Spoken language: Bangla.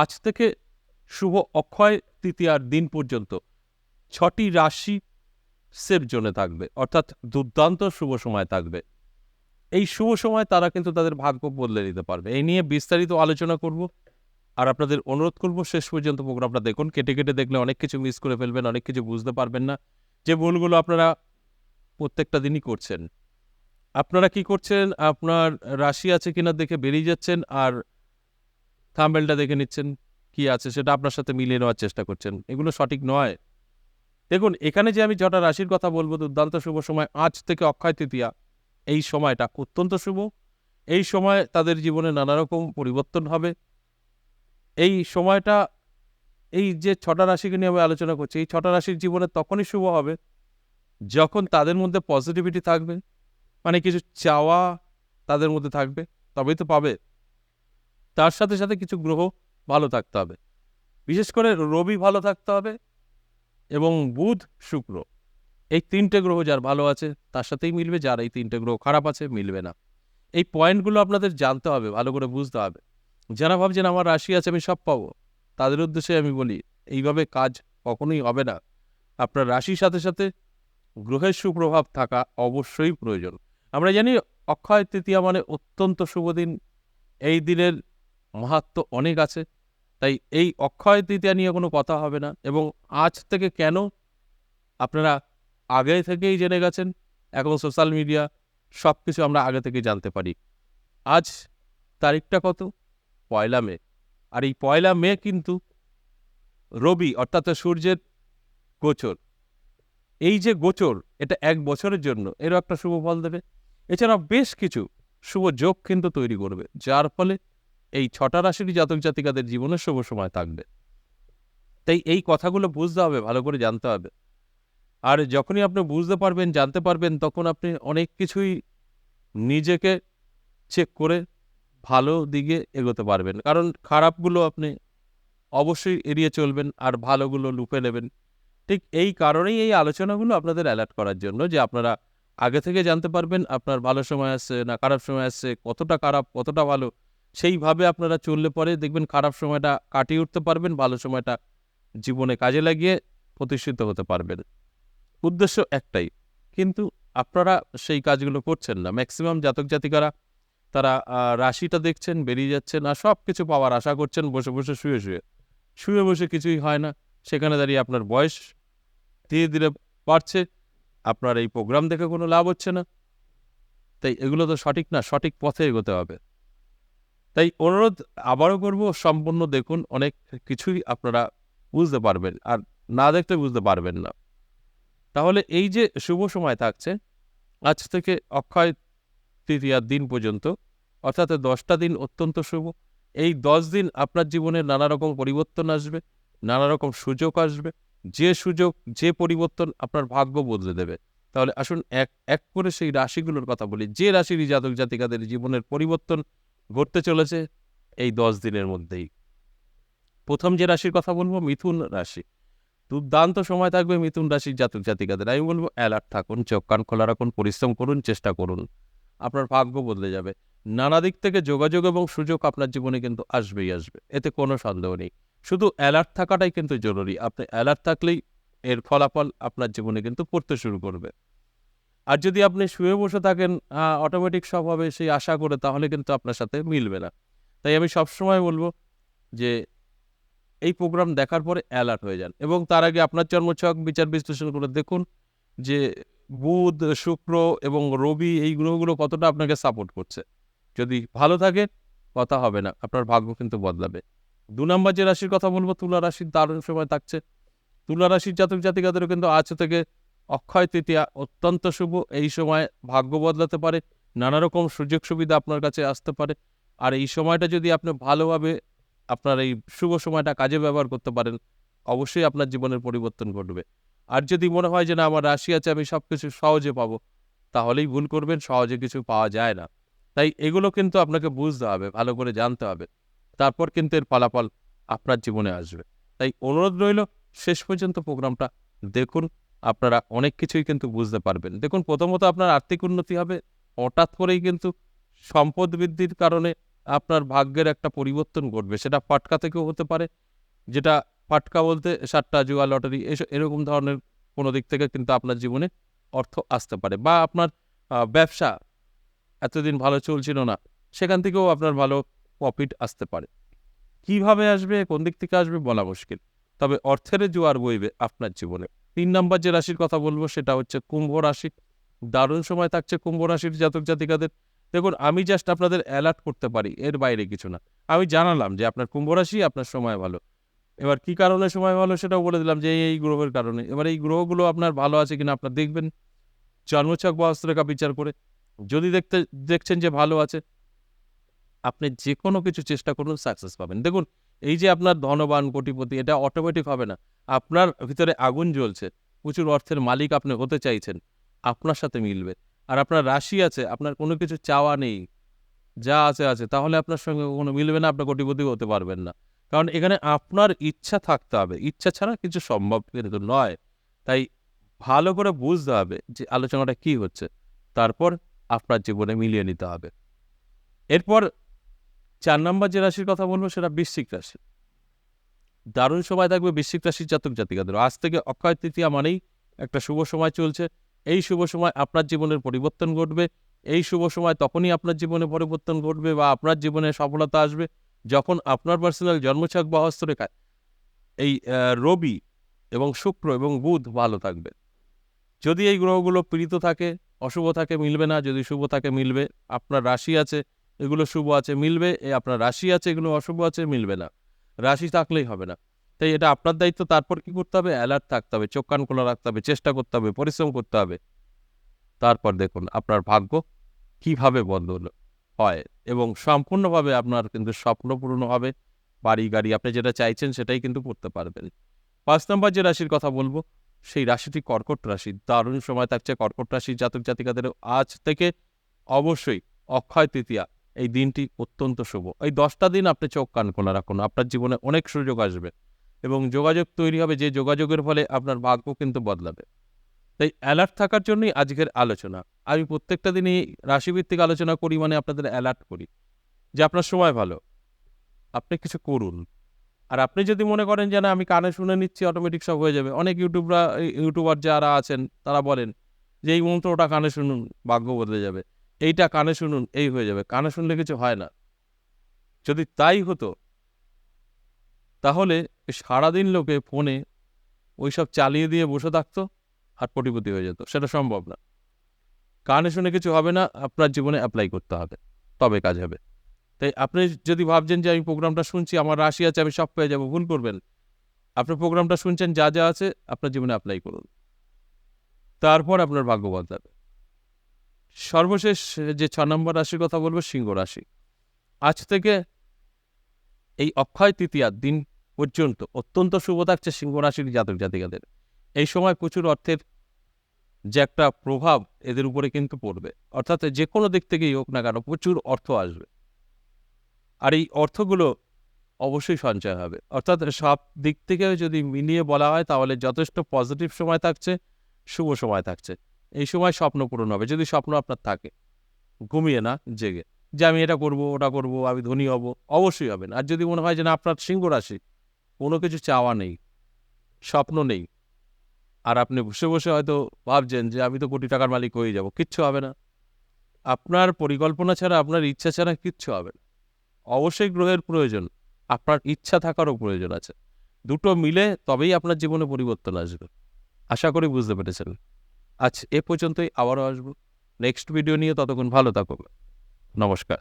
আজ থেকে শুভ অক্ষয় তৃতীয়ার দিন পর্যন্ত 6টি রাশি সেফ জোনে থাকবে, অর্থাৎ দুর্দান্ত শুভ সময় থাকবে। এই শুভ সময় তারা কিন্তু তাদের ভাগ্য বদলে নিতে পারবে। এই নিয়ে বিস্তারিত আলোচনা করব, আর আপনাদের অনুরোধ করব শেষ পর্যন্ত প্রোগ্রামটা দেখুন। কেটে কেটে দেখলে অনেক কিছু মিস করে ফেলবেন, অনেক কিছু বুঝতে পারবেন না, যে ভুলগুলো আপনারা প্রত্যেকটা দিনই করছেন। আপনারা কি করছেন, আপনার রাশি আছে কিনা দেখে বেরিয়ে যাচ্ছেন, আর থাম্বনেলটা দেখে নিচ্ছেন কি আছে সেটা আপনার সাথে মিলিয়ে নেওয়ার চেষ্টা করছেন। এগুলো সঠিক নয়। দেখুন, এখানে যে আমি যটা রাশির কথা বলবো, দুর্দান্ত শুভ সময় আজ থেকে অক্ষয় তৃতীয়া, এই সময়টা অত্যন্ত শুভ। এই সময় তাদের জীবনে নানা রকম পরিবর্তন হবে। এই সময়টা, এই যে 6টা রাশিকে নিয়ে আমি আলোচনা করছি, এই 6টা রাশির জীবনে তখনই শুভ হবে যখন তাদের মধ্যে পজিটিভিটি থাকবে, মানে কিছু চাওয়া তাদের মধ্যে থাকবে, তবেই তো পাবে। তার সাথে সাথে কিছু গ্রহ ভালো থাকতে হবে, বিশেষ করে রবি ভালো থাকতে হবে, এবং বুধ, শুক্র, এই 3টে গ্রহ যার ভালো আছে তার সাথেই মিলবে, যার এই 3টে গ্রহ খারাপ আছে মিলবে না। এই পয়েন্টগুলো আপনাদের জানতে হবে, ভালো করে বুঝতে হবে। যারা ভাবছেন আমার রাশি আছে আমি সব পাবো, তাদের উদ্দেশ্যে আমি বলি, এইভাবে কাজ কখনোই হবে না। আপনার রাশির সাথে সাথে গ্রহের সুপ্রভাব থাকা অবশ্যই প্রয়োজন। আমরা জানি অক্ষয় তৃতীয়া মানে অত্যন্ত শুভ দিন। এই দিনের মাহাত্ম্য অনেক আছে, তাই এই অক্ষয় তৃতীয়া নিয়ে কোনো কথা হবে না। এবং আজ থেকে কেন, আপনারা আগে থেকেই জেনে গেছেন। এখন সোশ্যাল মিডিয়া সব কিছু আমরা আগে থেকে জানতে পারি। আজ তারিখটা কত? 1 মে। আর এই 1 মে কিন্তু রবি অর্থাৎ সূর্যের গোচর। এই যে গোচর, এটা 1 বছরের জন্য এরও একটা শুভ ফল দেবে। এছাড়া বেশ কিছু শুভ যোগ কিন্তু তৈরি করবে, যার ফলে এই 6টা রাশিরই জাতক জাতিকাদের জীবনে শুভ সময় থাকবে। তাই এই কথাগুলো বুঝতে হবে, ভালো করে জানতে হবে। আর যখনই আপনি বুঝতে পারবেন, জানতে পারবেন, তখন আপনি অনেক কিছুই নিজেকে চেক করে ভালো দিকে এগোতে পারবেন। কারণ খারাপগুলো আপনি অবশ্যই এড়িয়ে চলবেন, আর ভালোগুলো লুফে নেবেন। ঠিক এই কারণেই এই আলোচনাগুলো আপনাদের অ্যালার্ট করার জন্য, যে আপনারা আগে থেকে জানতে পারবেন আপনার ভালো সময় আসছে না খারাপ সময় আসছে, কতটা খারাপ কতটা ভালো। সেইভাবে আপনারা চললে পরে দেখবেন খারাপ সময়টা কাটিয়ে উঠতে পারবেন, ভালো সময়টা জীবনে কাজে লাগিয়ে প্রতিষ্ঠিত হতে পারবেন। উদ্দেশ্য একটাই, কিন্তু আপনারা সেই কাজগুলো করছেন না। ম্যাক্সিমাম জাতক জাতিকারা তারা রাশিটা দেখছেন, বেরিয়ে যাচ্ছেন, আর সব কিছু পাওয়ার আশা করছেন বসে বসে শুয়ে শুয়ে। শুয়ে বসে কিছুই হয় না। সেখানে দাঁড়িয়ে আপনার বয়স ধীরে ধীরে বাড়ছে, আপনার এই প্রোগ্রাম দেখে কোনো লাভ হচ্ছে না। তাই এগুলো তো সঠিক না, সঠিক পথে এগোতে হবে। তাই অনুরোধ আবারও করব, সম্পূর্ণ দেখুন, অনেক কিছুই আপনারা বুঝতে পারবেন, আর না দেখতে বুঝতে পারবেন না। তাহলে এই যে শুভ সময় থাকছে আজ থেকে অক্ষয় তৃতীয়ার দিন পর্যন্ত, অর্থাৎ 10টা দিন অত্যন্ত শুভ। এই 10 দিন আপনার জীবনে নানা রকম পরিবর্তন আসবে, নানা রকম সুযোগ আসবে। যে সুযোগ, যে পরিবর্তন আপনার ভাগ্য বদলে দেবে। তাহলে আসুন এক এক করে সেই রাশিগুলোর কথা বলি, যে রাশির জাতক জাতিকাদের জীবনের পরিবর্তন ঘটতে চলেছে এই 10 দিনের মধ্যেই। প্রথম যে রাশির কথা বলবো, মিথুন রাশি। দুর্দান্ত সময় থাকবে মিথুন রাশির জাতক জাতিকাদের। আমি বলবো অ্যালার্ট থাকুন, চোখ কান খোলা রাখুন, পরিশ্রম করুন, চেষ্টা করুন। আপনার ভাগ্য বদলে যাবে। নানা দিক থেকে যোগাযোগ এবং সুযোগ আপনার জীবনে কিন্তু আসবেই আসবে, এতে কোনো সন্দেহ নেই। শুধু অ্যালার্ট থাকাটাই কিন্তু জরুরি। আপনি অ্যালার্ট থাকলেই এর ফলাফল আপনার জীবনে কিন্তু পড়তে শুরু করবে। আর যদি আপনি শুয়ে বসে থাকেন অটোমেটিক সব হবে সেই আশা করে, তাহলে কিন্তু আপনার সাথে মিলবে না। তাই আমি সবসময় বলবো যে এই প্রোগ্রাম দেখার পরে অ্যালার্ট হয়ে যান, এবং তার আগে আপনার জন্মছক বিচার বিশ্লেষণ করে দেখুন যে বুধ, শুক্র এবং রবি, এই গ্রহগুলো কতটা আপনাকে সাপোর্ট করছে। যদি ভালো থাকে, কথা হবে না, আপনার ভাগ্য কিন্তু বদলাবে। 2 নম্বর যে রাশির কথা বলবো, তুলা রাশির দারুণ সময় থাকছে। তুলা রাশির জাতক জাতিকাদেরও কিন্তু আজ থেকে অক্ষয় তৃতীয়া অত্যন্ত শুভ। এই সময় ভাগ্য বদলাতে পারে, নানা রকম সুযোগ সুবিধা আপনার কাছে আসতে পারে। আর এই সময়টা যদি আপনি ভালোভাবে আপনার এই শুভ সময়টা কাজে ব্যবহার করতে পারেন, অবশ্যই আপনার জীবনের পরিবর্তন ঘটবে। আর যদি মনে হয় যে না আমার রাশি আছে আমি সবকিছু সহজে পাবো, তাহলেই ভুল করবেন, সহজে কিছু পাওয়া যায় না। তাই এগুলো কিন্তু আপনাকে বুঝতে হবে, ভালো করে জানতে হবে, তারপর কিন্তু এর ফলাফল আপনার জীবনে আসবে। তাই অনুরোধ রইল, শেষ পর্যন্ত প্রোগ্রামটা দেখুন, আপনারা অনেক কিছুই কিন্তু বুঝতে পারবেন। দেখুন, প্রথমত আপনার আর্থিক উন্নতি হবে। হঠাৎ করেই কিন্তু সম্পদ বৃদ্ধির কারণে আপনার ভাগ্যের একটা পরিবর্তন ঘটবে। সেটা ফাটকা থেকেও হতে পারে, যেটা ফাটকা বলতে সাট্টা, জুয়া, লটারি এরকম ধরনের কোনো দিক থেকে কিন্তু আপনার জীবনে অর্থ আসতে পারে। বা আপনার ব্যবসা এতদিন ভালো চলছিল না, সেখান থেকেও আপনার ভালো প্রফিট আসতে পারে। কিভাবে আসবে, কোন দিক থেকে আসবে বলা মুশকিল। তবে অর্থের জোয়ার বইবে আপনার জীবনে। ৩ নাম্বার যে রাশির কথা বলবো সেটা হচ্ছে কুম্ভ রাশি। দারুণ সময় থাকছে কুম্ভ রাশির জাতক জাতিকাদের। দেখুন, আমি জাস্ট আপনাদের অ্যালার্ট করতে পারি, এর বাইরে কিছু না। আমি জানালাম যে আপনার কুম্ভ রাশি, আপনার সময় ভালো। এবার কি কারণে সময় ভালো সেটাও বলে দিলাম যে এই গ্রহের কারণে। এবার এই গ্রহগুলো আপনার ভালো আছে কিনা আপনার দেখবেন জন্মছক বা হস্তরেখা বিচার করে। যদি দেখছেন যে ভালো আছে, আপনি যেকোনো কিছু চেষ্টা করুন, সাকসেস পাবেন। দেখুন, এই যে আপনার ধনবান, কোটিপতি, এটা অটোমেটিক হবে না। আপনার ভিতরে আগুন জ্বলছে, প্রচুর অর্থের মালিক আপনি হতে চাইছেন, আপনার সাথে মিলবে। আর আপনার রাশি আছে, আপনার কোনো কিছু চাওয়া নেই, যা আছে আছে, তাহলে আপনার সঙ্গে কখনো মিলবে না, আপনি কোটিপতিও হতে পারবেন না। কারণ এখানে আপনার ইচ্ছা থাকতে হবে, ইচ্ছা ছাড়া কিছু সম্ভব কিন্তু নয়। তাই ভালো করে বুঝতে হবে যে আলোচনাটা কি হচ্ছে, তারপর আপনার জীবনে মিলিয়ে নিতে হবে। এরপর ৪ নাম্বার যে রাশির কথা বলবো সেটা বৃশ্চিক রাশি। দারুণ সময় থাকবে বৃশ্চিক রাশির জাতক জাতিকাদের। আজ থেকে অক্ষয় তৃতীয়া মানেই একটা শুভ সময় চলছে। এই শুভ সময় আপনার জীবনের পরিবর্তন ঘটবে। এই শুভ সময় তখনই আপনার জীবনে পরিবর্তন ঘটবে বা আপনার জীবনে সফলতা আসবে, যখন আপনার পার্সোনাল জন্মছক বা হস্তরেখায় এই রবি এবং শুক্র এবং বুধ ভালো থাকবে। যদি এই গ্রহগুলো পীড়িত থাকে, অশুভ থাকে, মিলবে না। যদি শুভ থাকে, মিলবে। আপনার রাশি আছে, এগুলো শুভ আছে, মিলবে। আপনার রাশি আছে, এগুলো অশুভ আছে, মিলবে না। রাশি থাকলেই হবে না। তাই এটা আপনার দায়িত্ব। তারপর কি করতে হবে? অ্যালার্ট থাকতে হবে, চোখ কান খোলা রাখতে হবে, চেষ্টা করতে হবে, পরিশ্রম করতে হবে। তারপর দেখুন আপনার ভাগ্য কিভাবে বদল হয় এবং সম্পূর্ণভাবে আপনার কিন্তু স্বপ্ন পূরণ হবে। বাড়ি, গাড়ি, আপনি যেটা চাইছেন সেটাই কিন্তু করতে পারবেন। ৫ নাম্বার যে রাশির কথা বলবো, সেই রাশিটি কর্কট রাশি। দারুণ সময় থাকছে কর্কট রাশির জাতক জাতিকাদের। আজ থেকে অবশ্যই অক্ষয় তৃতীয়া, এই দিনটি অত্যন্ত শুভ। এই ১০টা দিন আপনি চোখ কান খোলা রাখুন, আপনার জীবনে অনেক সুযোগ আসবে এবং যোগাযোগ তৈরি হবে, যে যোগাযোগের ফলে আপনার ভাগ্য কিন্তু বদলাবে। তাই অ্যালার্ট থাকার জন্যই আজকের আলোচনা। আমি প্রত্যেকটা দিনই রাশিভিত্তিক আলোচনা করি, মানে আপনাদের অ্যালার্ট করি যে আপনার সময় ভালো, আপনি কিছু করুন। আর আপনি যদি মনে করেন যে না আমি কানে শুনে নিচ্ছি অটোমেটিক সব হয়ে যাবে, অনেক ইউটিউবার যারা আছেন তারা বলেন যে এই মন্ত্রটা কানে শুনুন, ভাগ্য বদলে যাবে, এইটা কানে শুনুন, এই হয়ে যাবে। কানে শুনলে কিছু হয় না। যদি তাই হতো, তাহলে সারাদিন লোকে ফোনে ওইসব চালিয়ে দিয়ে বসে থাকতো আর কোটিপতি হয়ে যেত। সেটা সম্ভব না। কানে শুনে কিছু হবে না, আপনার জীবনে অ্যাপ্লাই করতে হবে, তবে কাজ হবে। তাই আপনি যদি ভাবছেন যে আমি প্রোগ্রামটা শুনছি, আমার রাশি আছে, আমি সব পেয়ে যাবো, ভুল করবেন। আপনি প্রোগ্রামটা শুনছেন, যা যা আছে আপনার জীবনে অ্যাপ্লাই করুন, তারপর আপনার ভাগ্য বদলাবে। সর্বশেষ যে ৬ নম্বর রাশির কথা বলবো, সিংহ রাশি। আজ থেকে এই অক্ষয় তৃতীয়ার দিন পর্যন্ত অত্যন্ত শুভ থাকছে সিংহ রাশির জাতক জাতিকাদের। এই সময় প্রচুর অর্থের যে একটা প্রভাব এদের উপরে কিন্তু পড়বে, অর্থাৎ যে কোনো দিক থেকেই হোক না কেন প্রচুর অর্থ আসবে। আর এই অর্থগুলো অবশ্যই সঞ্চয় হবে। অর্থাৎ সব দিক থেকে যদি মিলিয়ে বলা হয় তাহলে যথেষ্ট পজিটিভ সময় থাকছে, শুভ সময় থাকছে। এই সময় স্বপ্ন পূরণ হবে, যদি স্বপ্ন আপনার থাকে, ঘুমিয়ে না জেগে, যে আমি এটা করব, ওটা করব, আমি ধনী হব, অবশ্যই হবেন। আর যদি মনে হয় যে না আপনার সিংহ রাশি, কোনো কিছু চাওয়া নেই, স্বপ্ন নেই, আর আপনি বসে বসে হয়তো ভাবছেন যে আমি তো কোটি টাকার মালিক হয়ে যাব, কিচ্ছু হবে না। আপনার পরিকল্পনা ছাড়া, আপনার ইচ্ছা ছাড়া কিচ্ছু হবে না। অবশ্যই গ্রহের প্রয়োজন, আপনার ইচ্ছা থাকারও প্রয়োজন আছে। দুটো মিলে তবেই আপনার জীবনে পরিবর্তন আসবে। আশা করি বুঝতে পেরেছেন। আজ এ পর্যন্তই, আবারও আসবো নেক্সট ভিডিও নিয়ে। ততক্ষণ ভালো থাকুন। নমস্কার।